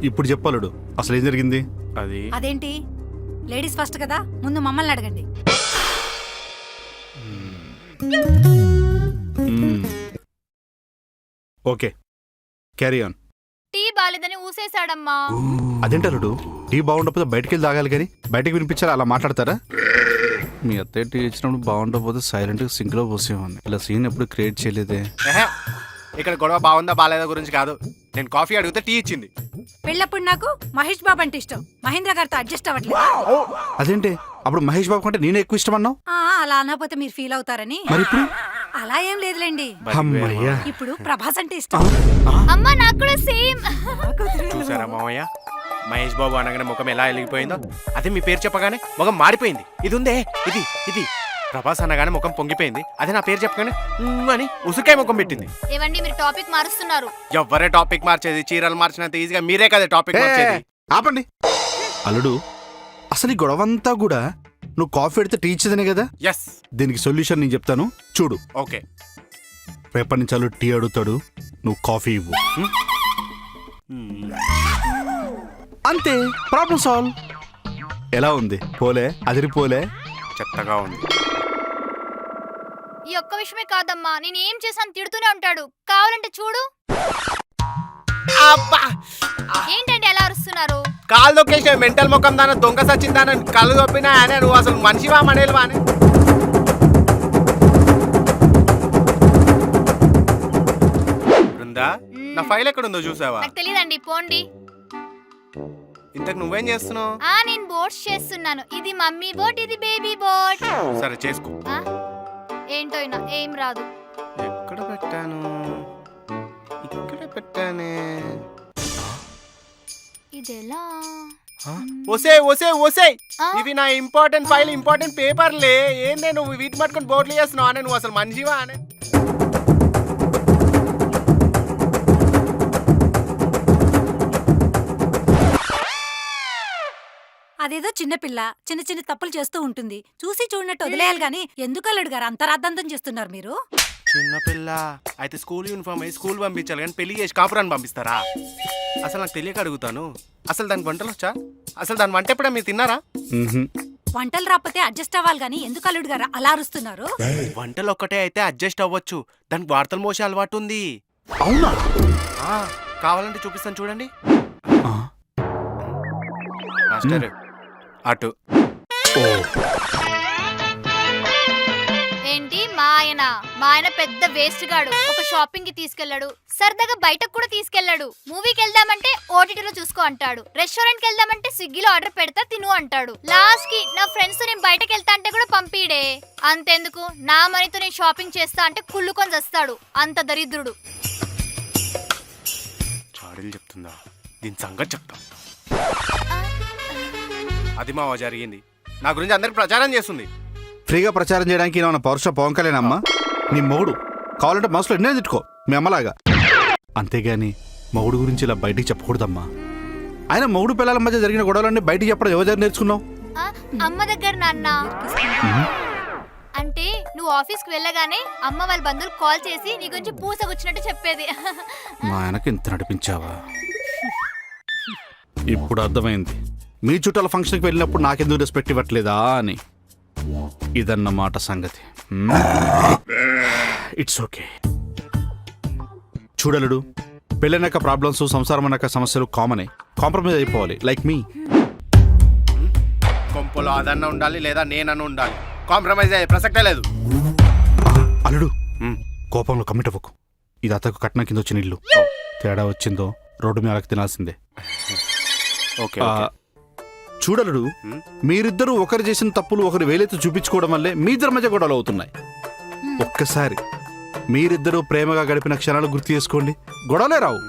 ఇప్పుడు చెప్పాలడు అసలు ఏం జరిగింది? అదేంటి లేడీస్ ఫస్ట్ కదా, ముందు మమ్మల్ని అడగండి. Okay, carry on. టీ బాలేదని ఊసేశాడమ్మా. అదేంటలుడు, టీ బాగుండకపోతే బయటికి వెళ్ళి తాగాలి కానీ బయటికి వినిపించాలి, అలా మాట్లాడతారా? మీ అత్తయ్య టీ ఇచ్చినప్పుడు బాగుండకపోతే సైలెంట్గా సింక్లో పోసేవాడిని. ఇలా సీన్ ఎప్పుడు క్రియేట్ చేయలేదే. ఇక్కడ గొడవ బాగుందా బాలేదా గురించి కాదు, నేను కాఫీ అడిగితే టీ ఇచ్చింది. పెళ్ళప్పుడు నాకు మహేష్ బాబు అంటే ఇష్టం, మహేంద్ర గారితో అడ్జస్ట్ అవ్వట్లేదు. అదేంటి అప్పుడు మహేష్ బాబు కంటే నేనే ఎక్కువ ఇష్టం అన్నావు? అలా అనకపోతే మీరు ఫీల్ అవుతారని. మరి ఇప్పుడు? అలా ఏం లేదులేండి. అమ్మయ్యా, ఇప్పుడు ప్రభాస్ అంటే ఇష్టం. అమ్మా నాకు కూడా సేమ్. చూసారా మామయ్య, మహేష్ బాబు అనగానే ముఖం ఎలా వెలిగిపోయిందో, అదే మీ పేరు చెప్పగానే ముఖం మాడిపోయింది. ఇది ఉందే, ఇది ఇది ప్రభాస్ అనగానే ముఖం పొంగిపోయింది. అదే నా పేరు చెప్పగానే అని ఉసుకాయ ముఖం పెట్టింది. ఏవండి మీరు టాపిక్ మారుస్తున్నారు. ఎవ్వరే టాపిక్ మార్చేది, చీరలు మార్చినంత ఈజీగా మీరే కదా టాపిక్ మార్చేది. ఆపండి. అల్లుడు, అసలు ఈ గొడవంతా కూడా నువ్వు కాఫీ పెడితే టీ ఇచ్చేదనే కదా? ఎస్. దీనికి సొల్యూషన్ నేను చెప్తాను, చూడు. ఓకే. రేపటి నుంచి అల్లుడు టీ అడుగుతాడు, నువ్వు కాఫీ ఇవ్వు. అంతే, ప్రాబ్లం సాల్వ్. ఎలా ఉంది? పోలే, అదిరిపోలే? చెత్తగా ఉంది. ఈ ఒక్క విషయమే కాదమ్మా, నేను ఏం చేశాను తిడుతూనే ఉంటాడు. కావాలంటే చూడు. ఏంటంటే ఎలా అరుస్తున్నారు? కాలు దొక్కేసే మెంటల్ ముఖం దాన, దొంగ సచ్చిందాన, కళ్ళు దొప్పినా అనే నువ్వు అసలు మనిషివా మనేలువా అని. బృందా, నా ఫైల్ ఎక్కడుందో చూసావా? నాకు తెలియదండి, పోండి. ఇంతకు నువ్వేం చేస్తున్నావు? నేను బోట్స్ చేస్తున్నాను. ఇది మమ్మీ బోట్, ఇది బేబీ బోట్. సరే చేసుకో. ఏంటో ఏం రాదు. ఎక్కడ పెట్టాను? ఇక్కడ పెట్టానే. ఇదెలా? ఒసే ఒసే ఒసే, ఇవి నా ఇంపార్టెంట్ ఫైల్, ఇంపార్టెంట్ పేపర్లే. ఏందే నువ్వు వీటి పట్టుకొని బోర్డులు చేస్తున్నావు అనే, నువ్వు అసలు మనిషివా అనే. అదేదో చిన్నపిల్ల చిన్న చిన్న తప్పులు చేస్తూ ఉంటుంది, చూసి చూడనట్టు వదిలేయాలి గాని ఎందుకు అల్లుడు గారు అంత రాద్ధాంతం చేస్తున్నారు మీరు? చిన్నపిల్ల అయితే స్కూల్ యూనిఫామ్ అయ్యి స్కూల్ పంపించాలి కానీ పెళ్లి చేసి కాపురాన్ని పంపిస్తారా? అసలు నాకు తెలియక అడుగుతాను, అసలు దానికి వంటలు వచ్చా? అసలు దాని వంట ఎప్పుడా మీరు తిన్నారా? వంటలు రాకపోతే అడ్జస్ట్ అవ్వాలి గాని ఎందుకు అల్లుడు గారు అలా అరుస్తున్నారు? వంటలు ఒక్కటే అయితే అడ్జస్ట్ అవ్వచ్చు, దానికి వార్తలు మోసే అలవాటు ఉంది. అవునా? కావాలంటే చూపిస్తాను చూడండి. మాస్టర్ అటు. ఏంటి మా ఆయన పెద్ద వేస్ట్ గాడు. ఒక షాపింగ్ కి తీసుకెళ్లాడు, సరదాగా బయటకు కూడా తీసుకెళ్లాడు. మూవీకి వెళ్దామంటే ఓటీటీలో చూసుకో అంటాడు, రెస్టారెంట్ కి వెళ్దామంటే స్విగ్గీలో ఆర్డర్ పెడతా తిను అంటాడు. లాస్ట్ కి నా ఫ్రెండ్స్ తో నేను బయటకు వెళ్తా అంటే కూడా పంపిడే. అంతెందుకు, నా మనీతో నేను షాపింగ్ చేస్తా అంటే కుళ్ళుకొని చేస్తాడు. అంత దరిద్రుడు. చాడీలు చెప్తుందా? దీని సంగతి చెప్తా. అది మావా జరిగింది, నా గురించి అందరికి ప్రచారం చేస్తుంది. ఫ్రీగా ప్రచారం చేయడానికి ఏమన్నా పౌరుష పవన్ కళ్యాణ్ అమ్మా? నీ మొగుడు కావాలంటే మనసులో ఎన్నో తిట్టుకో మీ అమ్మలాగా, అంతేగాని మొగుడు గురించి ఇలా బయటికి చెప్పకూడదమ్మా. ఆయన మొగుడు పిల్లల మధ్య జరిగిన గొడవలన్నీ బయటికి చెప్పడం ఎవరి దగ్గర నేర్చుకున్నావు? అమ్మ దగ్గర నాన్న. అంటే నువ్వు ఆఫీస్కి వెళ్ళగానే అమ్మ వాళ్ళ బంధువులు కాల్ చేసి నీ గురించి పూసగుచ్చినట్టు చెప్పేది. మా ఆయనకి ఇంత నడిపించావా? ఇప్పుడు అర్థమైంది మీ చుట్టాల ఫంక్షన్కి వెళ్ళినప్పుడు నాకెందుకు రెస్పెక్ట్ ఇవ్వట్లేదా అని. ఇదన్నమాట సంగతి. It's okay. చూడలుడు, పెళ్ళైనాక ప్రాబ్లమ్స్, సంసారం అన్నాక సమస్యలు కామనే. కాంప్రమైజ్ అయిపోవాలి, లైక్ మీ. కొంపలో అదన్న ఉండాలి లేదా నేనన్న ఉండాలి, కాంప్రమైజ్ అయ్యే ప్రసక్తే లేదు. అల్లుడు, కోపంలో కమిట్ అవ్వకు. ఇది అతకు కట్నం కింద వచ్చిన ఇల్లు. తేడా వచ్చిందో రోడ్డు మీద తినాల్సిందే. చూడలుడు, మీరిద్దరూ ఒకరు చేసిన తప్పులు ఒకరు వేలెత్తి చూపించుకోవడం వల్లే మీ ఇద్దరి మధ్య గొడవలు అవుతున్నాయి. ఒక్కసారి మీరిద్దరూ ప్రేమగా గడిపిన క్షణాలు గుర్తు చేసుకోండి, గొడవలే రావు.